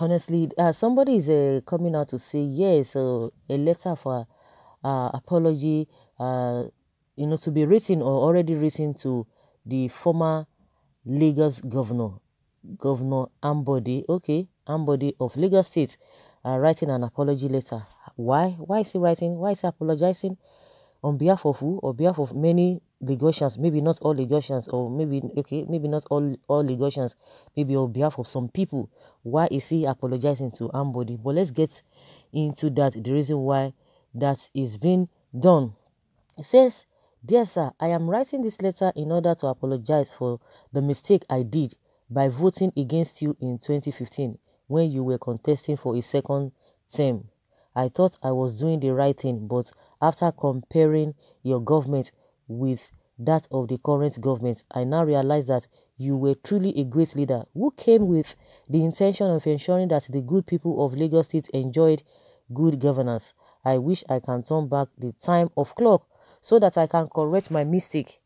Honestly, somebody is coming out to say yes, a letter for apology, to be written or already written to the former Lagos governor, Governor Ambode. Okay, Ambode of Lagos State, writing an apology letter. Why? Why is he writing? Why is he apologizing? On behalf of who? On behalf of many Lagosians, maybe not all Lagosians, or maybe not all Lagosians, maybe on behalf of some people. Why is he apologizing to Ambode? But let's get into that, the reason why that is being done. It says, "Dear sir, I am writing this letter in order to apologize for the mistake I did by voting against you in 2015 when you were contesting for a second term. I thought I was doing the right thing, but after comparing your government with that of the current government, I now realize that you were truly a great leader who came with the intention of ensuring that the good people of Lagos State enjoyed good governance. I wish I can turn back the time of clock so that I can correct my mistake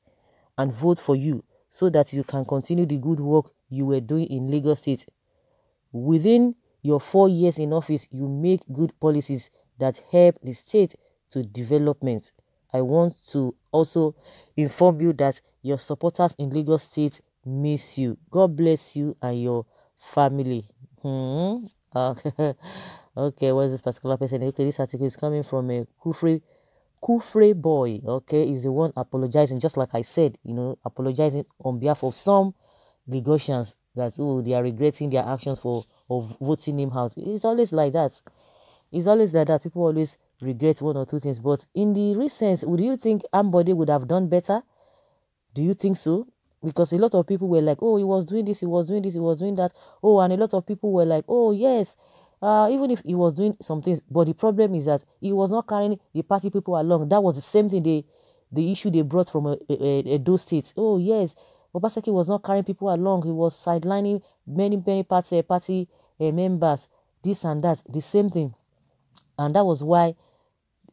and vote for you so that you can continue the good work you were doing in Lagos State. Within your 4 years in office, you make good policies that help the state to development. I want to also inform you that your supporters in Lagos State miss you. God bless you and your family." Okay, where's this particular person? Okay, this article is coming from a Kufre boy. Okay, is the one apologizing, just like I said, apologizing on behalf of some Lagosians that they are regretting their actions of voting him out. It's always like that. It's always like that. People always regret one or two things. But in the recent, would you think Ambode would have done better? Do you think so? Because a lot of people were like, oh, he was doing this, he was doing this, he was doing that. Oh, and a lot of people were like, oh, yes, even if he was doing some things. But the problem is that he was not carrying the party people along. That was the same thing, the issue they brought from those states. Oh, yes, Obaseki was not carrying people along. He was sidelining many party members, this and that, the same thing. And that was why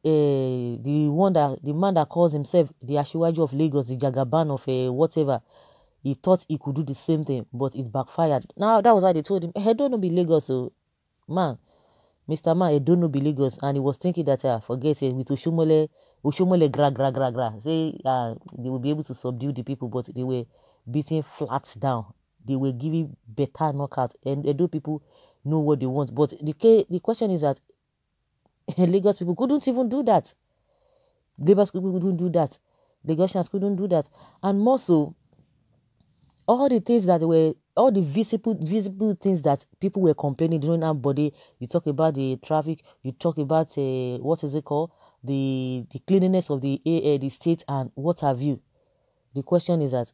the man that calls himself the Ashiwaju of Lagos, the Jagaban of whatever, he thought he could do the same thing, but it backfired. Now that was why they told him, "Hey, don't be Lagos, so man, Mr. Man, don't be Lagos," and he was thinking that forget it with Ushomole gra. Say they will be able to subdue the people, but they were beating flat down. They were giving better knockout, and Edo people know what they want. But the question is that Lagos people couldn't even do that. Lagos people couldn't do that. Lagosians couldn't do that. And more so, all the things that were, all the visible things that people were complaining during Ambode, you talk about the traffic, you talk about, what is it called? The cleanliness of the state and what have you. The question is that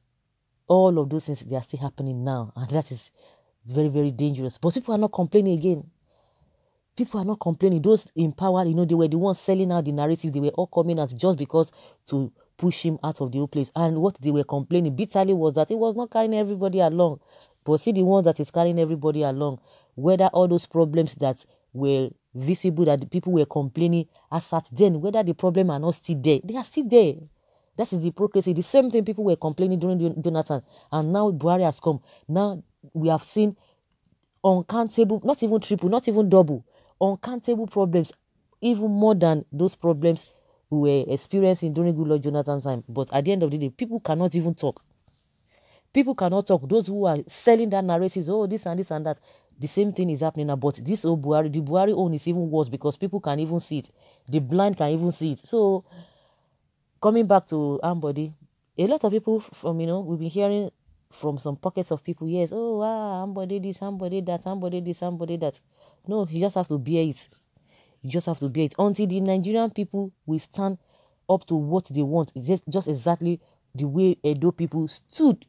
all of those things, they are still happening now. And that is very, very dangerous. But people are not complaining again. People are not complaining. Those in power, they were the ones selling out the narrative. They were all coming out just because to push him out of the whole place. And what they were complaining bitterly was that he was not carrying everybody along. But see the ones that is carrying everybody along, whether all those problems that were visible, that the people were complaining as at then, whether the problem are not still there, they are still there. That is the hypocrisy. The same thing people were complaining during Jonathan. And now Buhari has come. Now we have seen uncountable, not even triple, not even double, uncountable problems, even more than those problems we were experiencing during Goodluck Jonathan's time. But at the end of the day, people cannot even talk. People cannot talk. Those who are selling that narratives, oh, this and this and that, the same thing is happening now. But this old Buhari, the Buhari own is even worse because people can even see it. The blind can even see it. So, coming back to Ambode, a lot of people from, we've been hearing from some pockets of people, yes, oh, wow, Ambode this, Ambode that, Ambode this, Ambode that. No, you just have to bear it. You just have to bear it until the Nigerian people will stand up to what they want. It's just exactly the way Edo people stood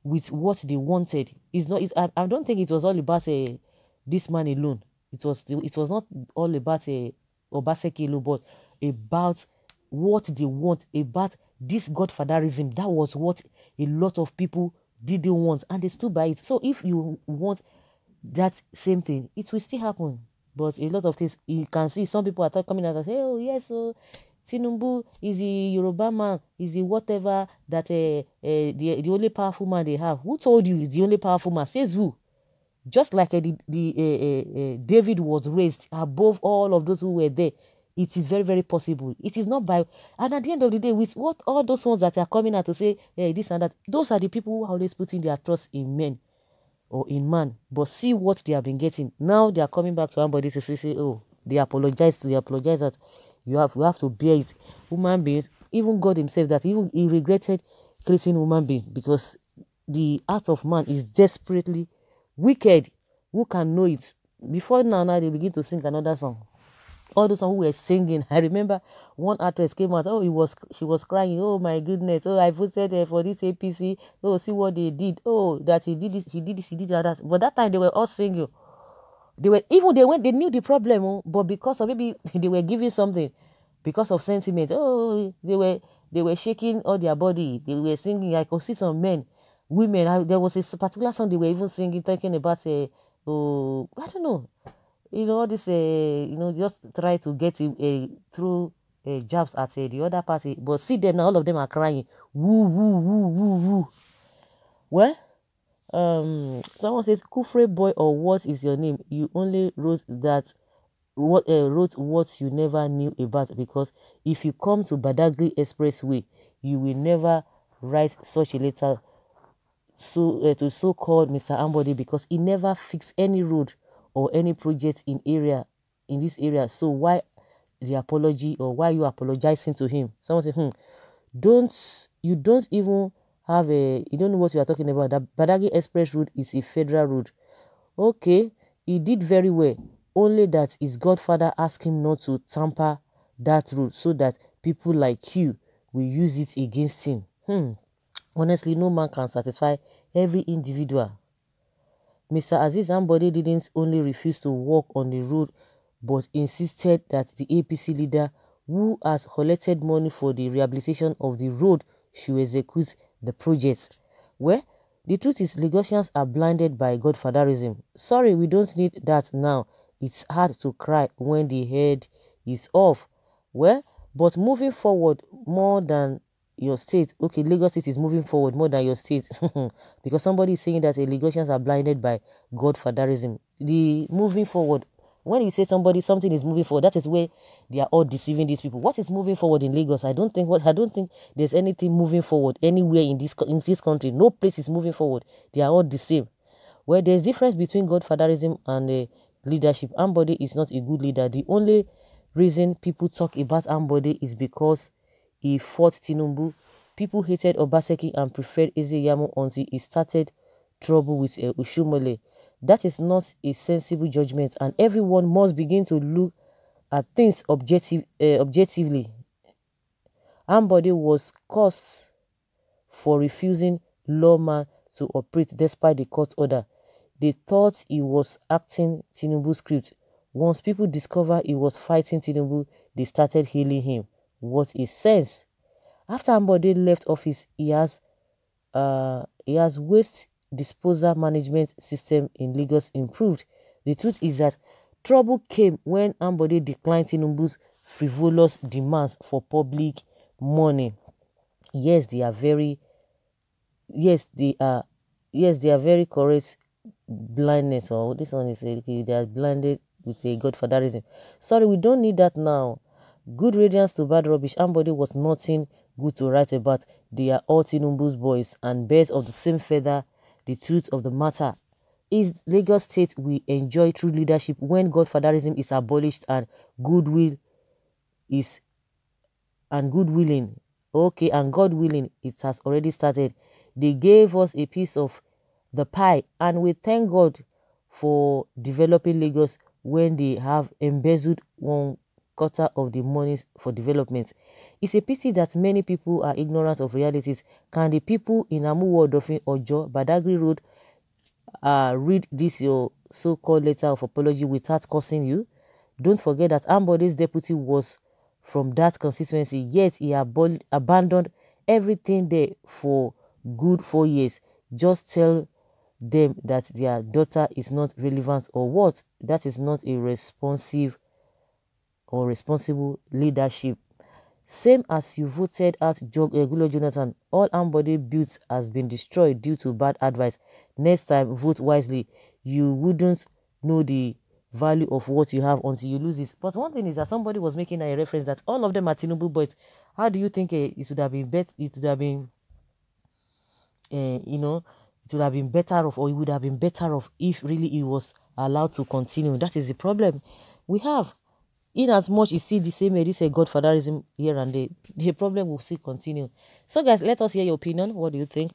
with what they wanted. It's not. I don't think it was all about this man alone. It was not all about Obaseki alone, but about what they want, about this godfatherism. That was what a lot of people didn't want, and they stood by it. So if you want that same thing, it will still happen. But a lot of things, you can see some people are coming out and say, oh, yes, so Tinubu is the Yoruba man, is the whatever, that the only powerful man they have. Who told you is the only powerful man? Says who? Just like David was raised above all of those who were there. It is very, very possible. It is not by, and at the end of the day, with what all those ones that are coming out to say, hey, this and that, those are the people who are always putting their trust in men or in man. But see what they have been getting. Now they are coming back to somebody to say, oh, they apologize that you have to bear it. Human beings, even God himself, that even he regretted creating human being, because the heart of man is desperately wicked. Who can know it? Before now they begin to sing another song. All those who were singing, I remember one actress came out. Oh, she was crying. Oh my goodness. Oh, I voted for this APC. Oh, see what they did. Oh, that he did this, he did this, he did that. But that time they were all singing. They knew the problem, oh, but because of maybe they were giving something, because of sentiment. Oh, they were shaking all their body. They were singing. I could see some men, women. There was a particular song they were even singing, talking about oh, I don't know. All this, just try to get through jabs at the other party. But see them now, all of them are crying. Woo, woo, woo, woo, woo. Well, someone says, Kufre boy, or what is your name? You only wrote what you never knew about, because if you come to Badagry Expressway, you will never write such a letter to so-called Mr. Ambode, because he never fixed any road or any project in this area. So why the apology, or why you apologizing to him? Someone say, you don't even have you don't know what you are talking about. The Badagry Express road is a federal road. Okay, he did very well. Only that his godfather asked him not to tamper that road, so that people like you will use it against him. Honestly, no man can satisfy every individual. Mr. Aziz Ambode didn't only refuse to walk on the road, but insisted that the APC leader, who has collected money for the rehabilitation of the road, should execute the project. Well, the truth is, Lagosians are blinded by godfatherism. Sorry, we don't need that now. It's hard to cry when the head is off. Well, but moving forward more than your state. Okay, Lagos State is moving forward more than your state. Because somebody is saying that Lagosians are blinded by godfatherism. The moving forward, when you say something is moving forward, that is where they are all deceiving these people. What is moving forward in Lagos? I don't think there's anything moving forward anywhere in this country. No place is moving forward. They are all the same. Well, there's difference between godfatherism and leadership. Ambode is not a good leader. The only reason people talk about Ambode is because he fought Tinubu. People hated Obaseki and preferred Ezeyamu until he started trouble with Ushumole. That is not a sensible judgment, and everyone must begin to look at things objectively. Ambode was cursed for refusing lawman to operate despite the court order. They thought he was acting Tinubu's script. Once people discovered he was fighting Tinubu, they started hailing him. What a sense! After Ambode left office, he has waste disposal management system in Lagos improved. The truth is that trouble came when Ambode declined Tinubu's frivolous demands for public money. Yes, they are very correct blindness. Or this one is they are blinded with a godfatherism. Sorry, we don't need that now. Good radiance to bad rubbish. Ambode was nothing good to write about. They are all Tinubu's boys and birds of the same feather. The truth of the matter is, Lagos State will enjoy true leadership when godfatherism is abolished and goodwilling. Okay, and God willing, it has already started. They gave us a piece of the pie, and we thank God for developing Lagos when they have embezzled 1/4 of the money for development. It's a pity that many people are ignorant of realities. Can the people in Amuwo, Odofin, Ojo, Badagry Road read this your so-called letter of apology without cursing you? Don't forget that Ambode's deputy was from that constituency, yet he abandoned everything there for good 4 years. Just tell them that their daughter is not relevant, or what? That is not a responsive or responsible leadership. Same as you voted out Goodluck Jonathan, all Ambode built has been destroyed due to bad advice. Next time, vote wisely. You wouldn't know the value of what you have until you lose it. But one thing is that somebody was making a reference that all of them are Tinubu boys. How do you think it would have been better? It would have been, you know, it would have been better off, or it would have been better off if really he was allowed to continue. That is the problem we have. In as much is still the same way, this godfatherism here and there, the problem will still continue. So guys, let us hear your opinion. What do you think?